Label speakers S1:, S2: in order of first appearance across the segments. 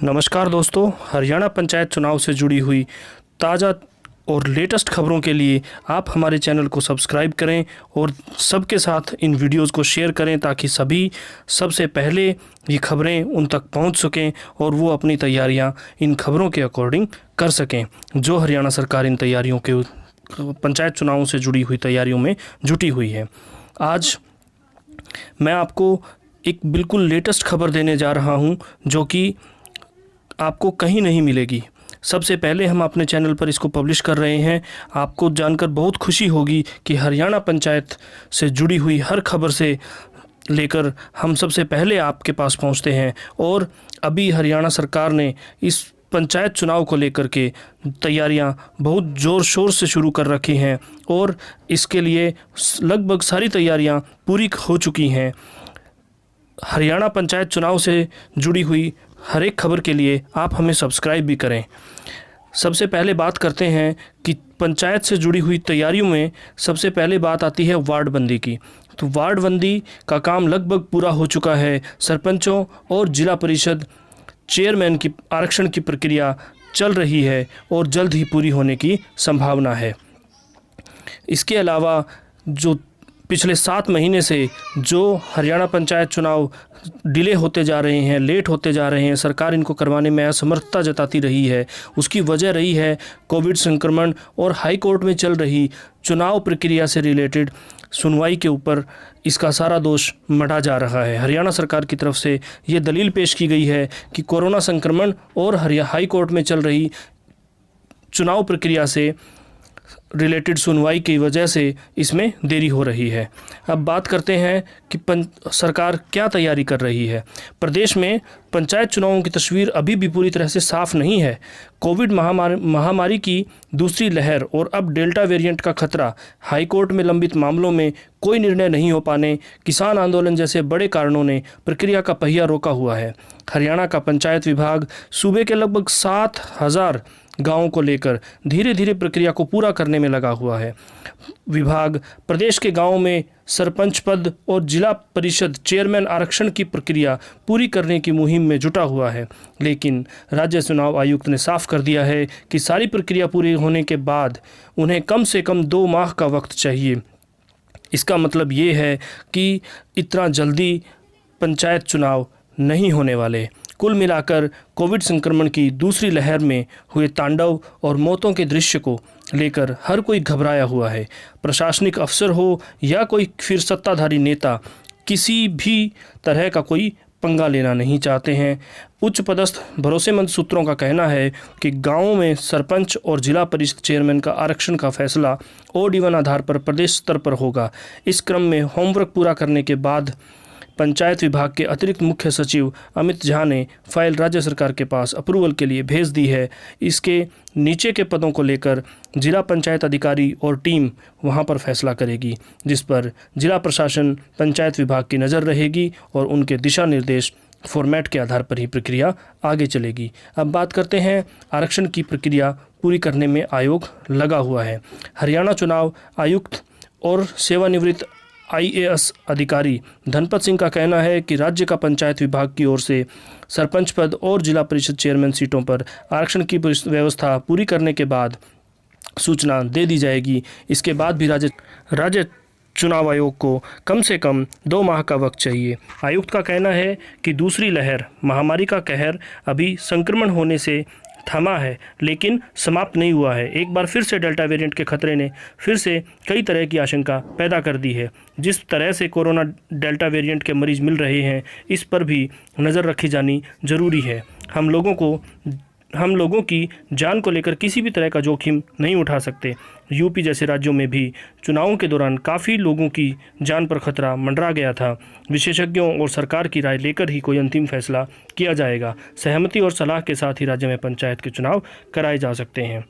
S1: नमस्कार दोस्तों, हरियाणा पंचायत चुनाव से जुड़ी हुई ताज़ा और लेटेस्ट खबरों के लिए आप हमारे चैनल को सब्सक्राइब करें और सबके साथ इन वीडियोस को शेयर करें ताकि सभी सबसे पहले ये खबरें उन तक पहुंच सकें और वो अपनी तैयारियां इन खबरों के अकॉर्डिंग कर सकें जो हरियाणा सरकार इन तैयारियों के पंचायत चुनावों से जुड़ी हुई तैयारियों में जुटी हुई है। आज मैं आपको एक बिल्कुल लेटेस्ट खबर देने जा रहा हूं जो कि आपको कहीं नहीं मिलेगी। सबसे पहले हम अपने चैनल पर इसको पब्लिश कर रहे हैं। आपको जानकर बहुत खुशी होगी कि हरियाणा पंचायत से जुड़ी हुई हर खबर से लेकर हम सबसे पहले आपके पास पहुंचते हैं। और अभी हरियाणा सरकार ने इस पंचायत चुनाव को लेकर के तैयारियां बहुत ज़ोर शोर से शुरू कर रखी हैं और इसके लिए लगभग सारी तैयारियां पूरी हो चुकी हैं। हरियाणा पंचायत चुनाव से जुड़ी हुई हर एक खबर के लिए आप हमें सब्सक्राइब भी करें। सबसे पहले बात करते हैं कि पंचायत से जुड़ी हुई तैयारियों में सबसे पहले बात आती है वार्ड बंदी की। तो वार्ड बंदी का काम लगभग पूरा हो चुका है। सरपंचों और जिला परिषद चेयरमैन की आरक्षण की प्रक्रिया चल रही है और जल्द ही पूरी होने की संभावना है। इसके अलावा जो पिछले 7 महीने से जो हरियाणा पंचायत चुनाव डिले होते जा रहे हैं, लेट होते जा रहे हैं, सरकार इनको करवाने में असमर्थता जताती रही है, उसकी वजह रही है कोविड संक्रमण और हाई कोर्ट में चल रही चुनाव प्रक्रिया से रिलेटेड सुनवाई के ऊपर इसका सारा दोष मढ़ा जा रहा है। हरियाणा सरकार की तरफ से ये दलील पेश की गई है कि कोरोना संक्रमण और हाई कोर्ट में चल रही चुनाव प्रक्रिया से रिलेटेड सुनवाई की वजह से इसमें देरी हो रही है। अब बात करते हैं कि सरकार क्या तैयारी कर रही है। प्रदेश में पंचायत चुनावों की तस्वीर अभी भी पूरी तरह से साफ नहीं है। कोविड महामारी की दूसरी लहर और अब डेल्टा वेरिएंट का खतरा, हाईकोर्ट में लंबित मामलों में कोई निर्णय नहीं हो पाने, किसान आंदोलन जैसे बड़े कारणों ने प्रक्रिया का पहिया रोका हुआ है। हरियाणा का पंचायत विभाग सूबे के लगभग 7,000 गाँवों को लेकर धीरे धीरे प्रक्रिया को पूरा करने में लगा हुआ है। विभाग प्रदेश के गांवों में सरपंच पद और जिला परिषद चेयरमैन आरक्षण की प्रक्रिया पूरी करने की मुहिम में जुटा हुआ है, लेकिन राज्य चुनाव आयुक्त ने साफ कर दिया है कि सारी प्रक्रिया पूरी होने के बाद उन्हें कम से कम 2 माह का वक्त चाहिए। इसका मतलब ये है कि इतना जल्दी पंचायत चुनाव नहीं होने वाले। कुल मिलाकर कोविड संक्रमण की दूसरी लहर में हुए तांडव और मौतों के दृश्य को लेकर हर कोई घबराया हुआ है। प्रशासनिक अफसर हो या कोई फिर सत्ताधारी नेता, किसी भी तरह का कोई पंगा लेना नहीं चाहते हैं। उच्च पदस्थ भरोसेमंद सूत्रों का कहना है कि गांवों में सरपंच और जिला परिषद चेयरमैन का आरक्षण का फैसला ओड इवन आधार पर प्रदेश स्तर पर होगा। इस क्रम में होमवर्क पूरा करने के बाद पंचायत विभाग के अतिरिक्त मुख्य सचिव अमित झा ने फाइल राज्य सरकार के पास अप्रूवल के लिए भेज दी है। इसके नीचे के पदों को लेकर जिला पंचायत अधिकारी और टीम वहां पर फैसला करेगी, जिस पर जिला प्रशासन पंचायत विभाग की नज़र रहेगी और उनके दिशा निर्देश फॉर्मेट के आधार पर ही प्रक्रिया आगे चलेगी। अब बात करते हैं आरक्षण की प्रक्रिया पूरी करने में आयोग लगा हुआ है। हरियाणा चुनाव आयुक्त और सेवानिवृत्त IAS अधिकारी धनपत सिंह का कहना है कि राज्य का पंचायत विभाग की ओर से सरपंच पद और जिला परिषद चेयरमैन सीटों पर आरक्षण की व्यवस्था पूरी करने के बाद सूचना दे दी जाएगी। इसके बाद भी राज्य चुनाव आयोग को कम से कम 2 माह का वक्त चाहिए। आयुक्त का कहना है कि दूसरी लहर महामारी का कहर अभी संक्रमण होने से थमा है, लेकिन समाप्त नहीं हुआ है। एक बार फिर से डेल्टा वेरिएंट के खतरे ने फिर से कई तरह की आशंका पैदा कर दी है। जिस तरह से कोरोना डेल्टा वेरिएंट के मरीज मिल रहे हैं, इस पर भी नज़र रखी जानी जरूरी है। हम लोगों की जान को लेकर किसी भी तरह का जोखिम नहीं उठा सकते। यूपी जैसे राज्यों में भी चुनावों के दौरान काफ़ी लोगों की जान पर खतरा मंडरा गया था। विशेषज्ञों और सरकार की राय लेकर ही कोई अंतिम फैसला किया जाएगा। सहमति और सलाह के साथ ही राज्य में पंचायत के चुनाव कराए जा सकते हैं।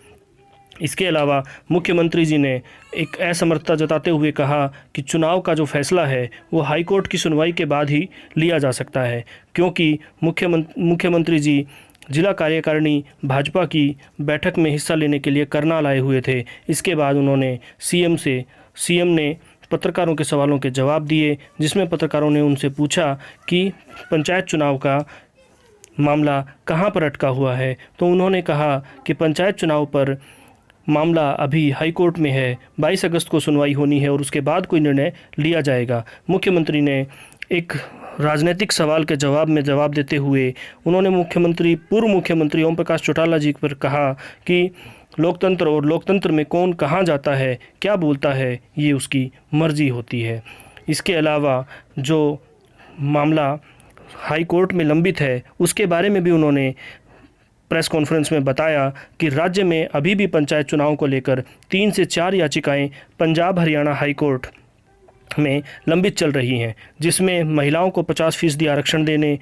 S1: इसके अलावा मुख्यमंत्री जी ने एक असमर्थता जताते हुए कहा कि चुनाव का जो फैसला है वो हाईकोर्ट की सुनवाई के बाद ही लिया जा सकता है, क्योंकि मुख्यमंत्री जी जिला कार्यकारिणी भाजपा की बैठक में हिस्सा लेने के लिए करनाल आए हुए थे। इसके बाद उन्होंने सीएम ने पत्रकारों के सवालों के जवाब दिए, जिसमें पत्रकारों ने उनसे पूछा कि पंचायत चुनाव का मामला कहां पर अटका हुआ है, तो उन्होंने कहा कि पंचायत चुनाव पर मामला अभी हाई कोर्ट में है, 22 अगस्त को सुनवाई होनी है और उसके बाद कोई निर्णय लिया जाएगा। मुख्यमंत्री ने एक राजनीतिक सवाल के जवाब में जवाब देते हुए उन्होंने पूर्व मुख्यमंत्री ओम प्रकाश चौटाला जी पर कहा कि लोकतंत्र और लोकतंत्र में कौन कहाँ जाता है, क्या बोलता है, ये उसकी मर्जी होती है। इसके अलावा जो मामला हाई कोर्ट में लंबित है उसके बारे में भी उन्होंने प्रेस कॉन्फ्रेंस में बताया कि राज्य में अभी भी पंचायत चुनाव को लेकर 3 से 4 याचिकाएं पंजाब हरियाणा हाई कोर्ट में लंबित चल रही हैं, जिसमें महिलाओं को 50% आरक्षण देने,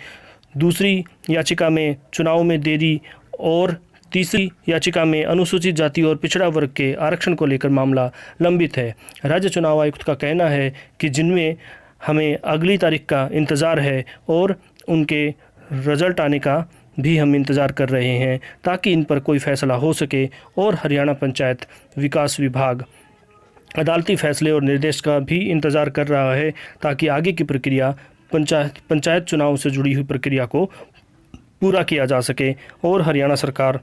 S1: दूसरी याचिका में चुनाव में देरी और तीसरी याचिका में अनुसूचित जाति और पिछड़ा वर्ग के आरक्षण को लेकर मामला लंबित है। राज्य चुनाव आयुक्त का कहना है कि जिनमें हमें अगली तारीख का इंतज़ार है और उनके रिजल्ट आने का भी हम इंतज़ार कर रहे हैं ताकि इन पर कोई फ़ैसला हो सके और हरियाणा पंचायत विकास विभाग अदालती फ़ैसले और निर्देश का भी इंतज़ार कर रहा है ताकि आगे की प्रक्रिया पंचायत चुनाव से जुड़ी हुई प्रक्रिया को पूरा किया जा सके। और हरियाणा सरकार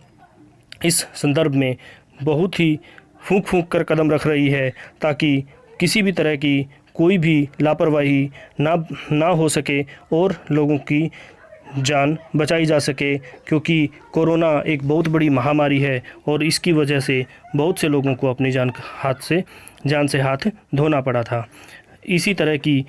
S1: इस संदर्भ में बहुत ही फूंक कर कदम रख रही है ताकि किसी भी तरह की कोई भी लापरवाही ना हो सके और लोगों की जान बचाई जा सके, क्योंकि कोरोना एक बहुत बड़ी महामारी है और इसकी वजह से बहुत से लोगों को अपनी जान से हाथ धोना पड़ा था। इसी तरह की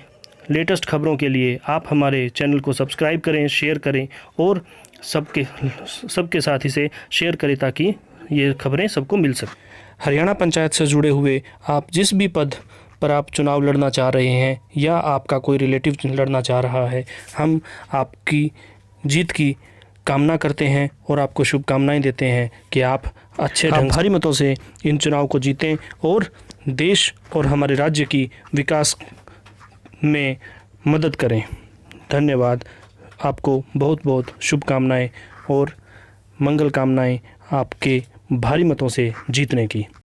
S1: लेटेस्ट खबरों के लिए आप हमारे चैनल को सब्सक्राइब करें, शेयर करें और सबके साथ इसे शेयर करें ताकि ये खबरें सबको मिल सकें। हरियाणा पंचायत से जुड़े हुए आप जिस भी पद पर आप चुनाव लड़ना चाह रहे हैं या आपका कोई रिलेटिव लड़ना चाह रहा है, हम आपकी जीत की कामना करते हैं और आपको शुभकामनाएं देते हैं कि आप अच्छे भारी मतों से इन चुनाव को जीतें और देश और हमारे राज्य की विकास में मदद करें। धन्यवाद। आपको बहुत बहुत शुभकामनाएं और मंगल कामनाएं आपके भारी मतों से जीतने की।